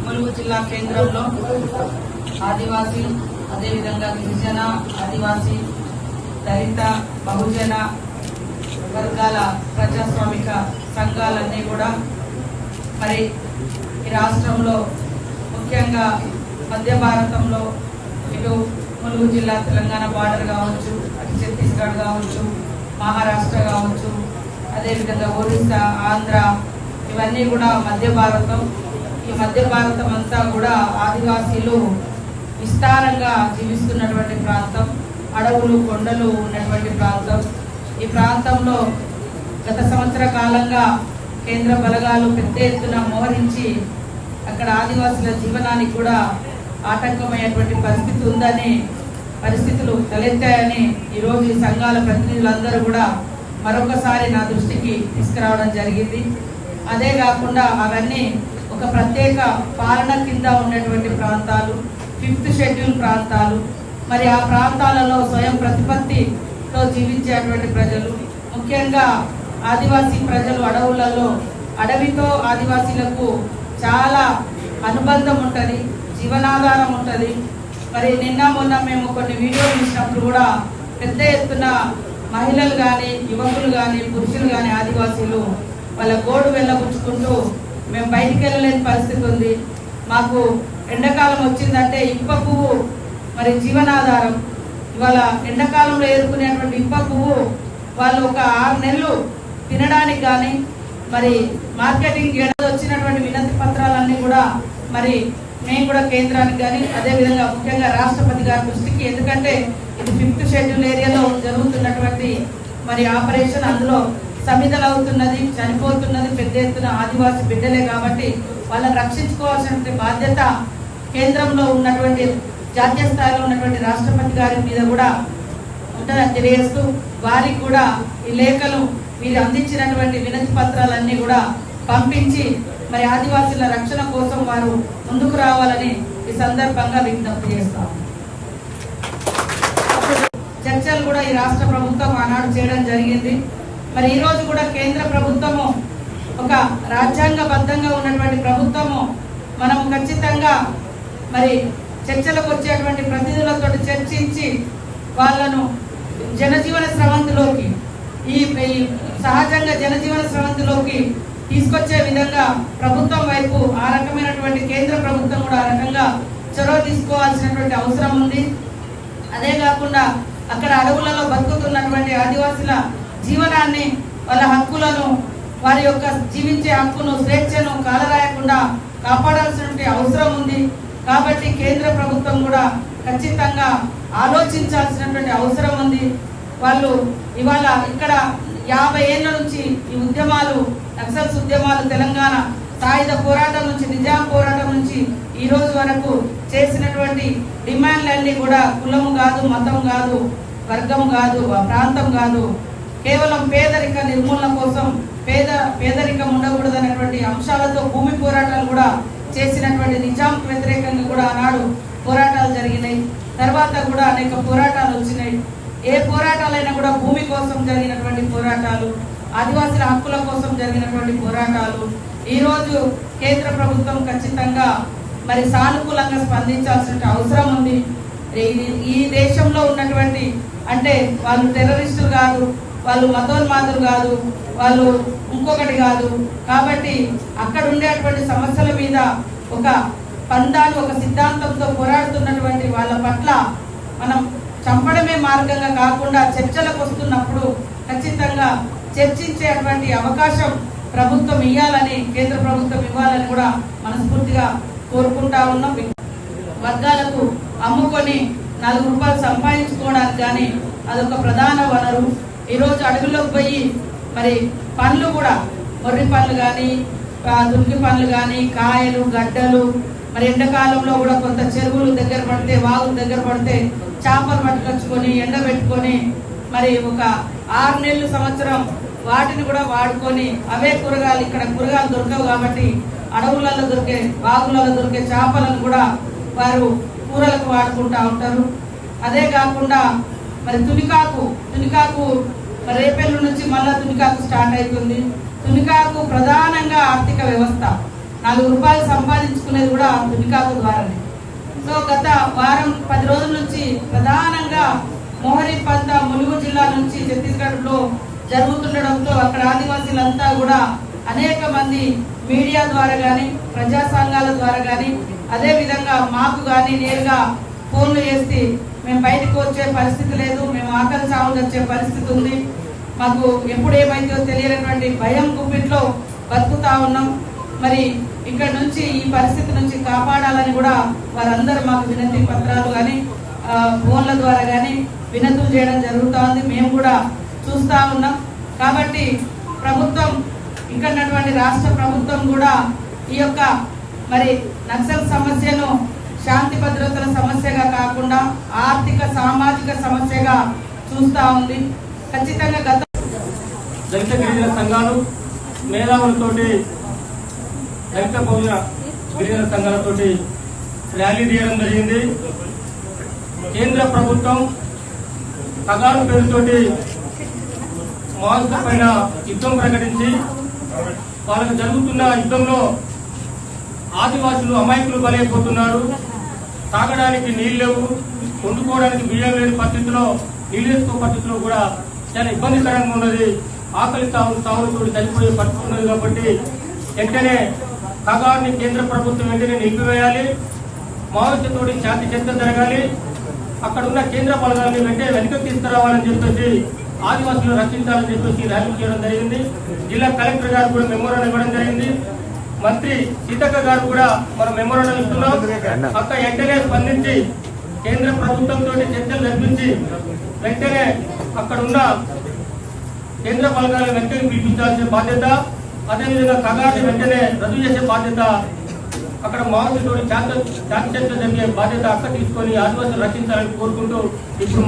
ములుగు జిల్లా కేంద్రంలో ఆదివాసీ, అదేవిధంగా గిరిజన, ఆదివాసీ, దళిత, బహుజన వర్గాల ప్రజాస్వామిక సంఘాలన్నీ కూడా మరి ఈ రాష్ట్రంలో ముఖ్యంగా మధ్య భారతంలో ఇటు ములుగు జిల్లా తెలంగాణ బార్డర్ కావచ్చు, అటు ఛత్తీస్గఢ్ కావచ్చు, మహారాష్ట్ర కావచ్చు, అదేవిధంగా ఒరిస్సా, ఆంధ్ర, ఇవన్నీ కూడా మధ్య భారతం. ఈ మధ్య భారతం అంతా కూడా ఆదివాసీలు విస్తారంగా జీవిస్తున్నటువంటి ప్రాంతం, అడవులు, కొండలు ఉన్నటువంటి ప్రాంతం. ఈ ప్రాంతంలో గత సంవత్సర కాలంగా కేంద్ర బలగాలు పెద్ద ఎత్తున మోహరించి అక్కడ ఆదివాసుల జీవనానికి కూడా ఆటంకమైనటువంటి పరిస్థితి ఉందని, పరిస్థితులు తలెత్తాయని ఈరోజు ఈ సంఘాల ప్రతినిధులందరూ కూడా మరొకసారి నా దృష్టికి తీసుకురావడం జరిగింది. అదే కాకుండా అవన్నీ ఒక ప్రత్యేక పాలన కింద ఉన్నటువంటి ప్రాంతాలు, 5th షెడ్యూల్ ప్రాంతాలు. మరి ఆ ప్రాంతాలలో స్వయం ప్రతిపత్తితో జీవించేటువంటి ప్రజలు, ముఖ్యంగా ఆదివాసీ ప్రజలు అడవులలో, అడవితో ఆదివాసీలకు చాలా అనుబంధం ఉంటుంది, జీవనాధారం ఉంటుంది. మరి నిన్న మొన్న మేము కొన్ని వీడియోలు చూసినప్పుడు కూడా పెద్ద ఎత్తున మహిళలు కానీ, యువకులు కానీ, పురుషులు కానీ, ఆదివాసీలు వాళ్ళ గోడు వెళ్ళబుచ్చుకుంటూ మేము బయటికి వెళ్ళలేని పరిస్థితి ఉంది. మాకు ఎండాకాలం వచ్చిందంటే ఇప్ప పువ్వు మరి జీవనాధారం. ఇవాళ ఎండాకాలంలో ఏరుకునేటువంటి ఇప్ప పువ్వు వాళ్ళు ఒక 6 నెలలు తినడానికి కానీ, మరి మార్కెటింగ్ వచ్చినటువంటి వినతి పత్రాలన్నీ కూడా మరి మేము కూడా కేంద్రానికి కానీ, అదేవిధంగా ముఖ్యంగా రాష్ట్రపతి గారి దృష్టికి, ఎందుకంటే ఇది 5th షెడ్యూల్ ఏరియాలో జరుగుతున్నటువంటి మరి ఆపరేషన్, అందులో సమిధలు అవుతున్నది, చనిపోతున్నది పెద్ద ఎత్తున ఆదివాసీ బిడ్డలే. కాబట్టి వాళ్ళని రక్షించుకోవాల్సిన బాధ్యత కేంద్రంలో ఉన్నటువంటి, జాతీయ స్థాయిలో ఉన్నటువంటి రాష్ట్రపతి గారి మీద కూడా ఉంటుందని తెలియజేస్తూ, వారికి కూడా ఈ లేఖలు, మీరు అందించినటువంటి వినతి పత్రాలన్నీ కూడా పంపించి మరి ఆదివాసీల రక్షణ కోసం వారు ముందుకు రావాలని ఈ సందర్భంగా విజ్ఞప్తి చేస్తాం. చర్చలు కూడా ఈ రాష్ట్ర ప్రభుత్వం ఆనాడు చేయడం జరిగింది. మరి ఈ రోజు కూడా కేంద్ర ప్రభుత్వము ఒక రాజ్యాంగబద్ధంగా ఉన్నటువంటి ప్రభుత్వము, మనము ఖచ్చితంగా మరి చర్చలకు వచ్చేటువంటి ప్రతినిధులతో చర్చించి వాళ్ళను జనజీవన స్రవంతిలోకి, ఈ సహజంగా జనజీవన స్రవంతిలోకి తీసుకొచ్చే విధంగా ప్రభుత్వం వైపు ఆ రకమైనటువంటి కేంద్ర ప్రభుత్వం కూడా ఆ రకంగా చొరవ తీసుకోవాల్సినటువంటి అవసరం ఉంది. అదే కాకుండా అక్కడ అడవులలో బతుకుతున్నటువంటి ఆదివాసుల జీవనాన్ని, వాళ్ళ హక్కులను, వారి యొక్క జీవించే హక్కును, స్వేచ్ఛను కాలరాయకుండా కాపాడాల్సినటువంటి అవసరం ఉంది. కాబట్టి కేంద్ర ప్రభుత్వం కూడా ఖచ్చితంగా ఆలోచించాల్సినటువంటి అవసరం ఉంది. వాళ్ళు ఇవాళ ఇక్కడ 50 ఏళ్ల నుంచి ఈ ఉద్యమాలు, నక్సల్స్ ఉద్యమాలు, తెలంగాణ సాయుధ పోరాటం నుంచి, నిజాం పోరాటం నుంచి ఈ రోజు వరకు చేసినటువంటి డిమాండ్లన్నీ కూడా కులము కాదు, మతం కాదు, వర్గం కాదు, ప్రాంతం కాదు, కేవలం పేదరిక నిర్మూలన కోసం, పేదరికం ఉండకూడదనేటువంటి అంశాలతో భూమి పోరాటాలు కూడా చేసినటువంటి నిజాంకు వ్యతిరేకంగా కూడా ఆనాడు పోరాటాలు జరిగినాయి. తర్వాత కూడా అనేక పోరాటాలు వచ్చినాయి. ఏ పోరాటాలైనా కూడా భూమి కోసం జరిగినటువంటి పోరాటాలు, ఆదివాసుల హక్కుల కోసం జరిగినటువంటి పోరాటాలు. ఈరోజు కేంద్ర ప్రభుత్వం ఖచ్చితంగా మరి సానుకూలంగా స్పందించాల్సిన అవసరం ఉంది. ఈ దేశంలో ఉన్నటువంటి, అంటే వాళ్ళు టెర్రరిస్టులు కాదు, వాళ్ళు మతోన్మాదులు కాదు, వాళ్ళు ఇంకొకటి కాదు. కాబట్టి అక్కడ ఉండేటువంటి సమస్యల మీద ఒక పందాలు, ఒక సిద్ధాంతంతో పోరాడుతున్నటువంటి వాళ్ళ పట్ల మనం చంపడమే మార్గంగా కాకుండా చర్చలకు వస్తున్నప్పుడు ఖచ్చితంగా చర్చించేటువంటి అవకాశం ప్రభుత్వం ఇవ్వాలని, కేంద్ర ప్రభుత్వం ఇవ్వాలని కూడా మనస్ఫూర్తిగా కోరుకుంటా ఉన్నాం. వర్గాలకు అమ్ముకొని 4 రూపాయలు సంపాదించుకోవడానికి కానీ అదొక ప్రధాన వనరు. ఈరోజు అడవిలోకి పోయి మరి పండ్లు కూడా, మొర్రి పండ్లు కానీ, దుంకి పండ్లు కానీ, కాయలు, గడ్డలు, మరి ఎండాకాలంలో కూడా కొంత చెరువులు దగ్గర పడితే, వాగులు దగ్గర పడితే చేపలు పట్టుకొచ్చుకొని ఎండబెట్టుకొని మరి ఒక 6 నెలలు, సంవత్సరం వాటిని కూడా వాడుకొని అవే కూరగాయలు, ఇక్కడ కూరగాయలు దొరకవు కాబట్టి అడవులలో దొరికే, వాగులలో దొరికే చేపలను కూడా వారు కూరలకు వాడుకుంటూ ఉంటారు. అదే కాకుండా మరి తునికాకు మరి రేపెల్లు నుంచి మళ్ళా తునికాకు స్టార్ట్ అవుతుంది. తునికాకు ప్రధానంగా ఆర్థిక వ్యవస్థ, 4 రూపాయలు సంపాదించుకునేది కూడా తునికాకు ద్వారానే. సో గత వారం 10 రోజుల నుంచి ప్రధానంగా మోహరి పంత ములుగు జిల్లా నుంచి ఛత్తీస్గఢ్లో జరుగుతుండడంతో అక్కడ ఆదివాసీలంతా కూడా అనేక మంది మీడియా ద్వారా కానీ ప్రజా సంఘాల ద్వారా కానీ అదే విధంగా మాకు కానీ నేరుగా ఫోన్లు చేసి మేము బయటకు వచ్చే పరిస్థితి లేదు, మేము ఆకలి చావులు వచ్చే పరిస్థితి ఉంది, మాకు ఎప్పుడు ఏమైందో తెలియనటువంటి భయం గుప్పిట్లో బతుకుతా ఉన్నాం, మరి ఇక్కడ నుంచి ఈ పరిస్థితి నుంచి కాపాడాలని కూడా వారందరూ మాకు వినతి పత్రాలు కానీ ఫోన్ల ద్వారా కానీ వినతులు చేయడం జరుగుతూ ఉంది. మేము కూడా చూస్తూ ఉన్నాం. కాబట్టి ప్రభుత్వం, ఇక్కడ రాష్ట్ర ప్రభుత్వం కూడా ఈ యొక్క మరి నక్సల్ సమస్యను శాంతి భద్రతల సమస్యగా కాకుండా ఆర్థిక సామాజిక సమస్యగా చూస్తూ ఉంది. ఖచ్చితంగా గత దళిత గిరిజన సంఘాలు మేధావులతోటి దళిత బహుజన గిరిజన సంఘాలతోటి ర్యాలీ తీయడం జరిగింది. కేంద్ర ప్రభుత్వం కగారు పేరుతోటి మావోయిస్టుల పైన యుద్ధం ప్రకటించి వాళ్ళకు జరుగుతున్న యుద్ధంలో ఆదివాసులు అమాయకులు బలైపోతున్నారు. తాగడానికి నీళ్ళు లేవు, వండుకోవడానికి బియ్యం లేని పరిస్థితిలో, నీళ్ళు వేసుకో పరిస్థితిలో కూడా చాలా ఇబ్బందికరంగా ఉన్నది. ఆకలి తావులతో చనిపోయే పరిస్థితి ఉన్నది. కాబట్టి వెంటనే కగారుని కేంద్ర ప్రభుత్వం వెంటనే నిలిపివేయాలి. మావోయిస్టులతోటి శాంతి చర్చ జరగాలి. అక్కడ ఉన్న కేంద్ర బలగాన్ని వెంటనే వెనుకకు తీసుకురావాలని చెప్పేసి ఆదివాసులు రక్షించాలని చెప్పేసి ర్యాలీ చేయడం జరిగింది. జిల్లా కలెక్టర్ గారు కూడా మెమోరాండం ఇవ్వడం జరిగింది. మంత్రి సీతక్క గారు కూడా మనం మెమోరాండం ఇస్తున్నాం. అక్క వెంటనే స్పందించి కేంద్ర ప్రభుత్వంతో చర్చలు జరిపించి వెంటనే అక్కడ ఉన్న కేంద్ర బలగాలను వెంటనే పిలిపించాల్సిన బాధ్యత, అదేవిధంగా కగారుని వెంటనే రద్దు చేసే బాధ్యత, అక్కడ మావోయిస్టులతో శాంతి చర్చ జరిగే బాధ్యత అక్క తీసుకొని ఆదివాసులు రక్షించాలని కోరుకుంటూ ఇప్పుడు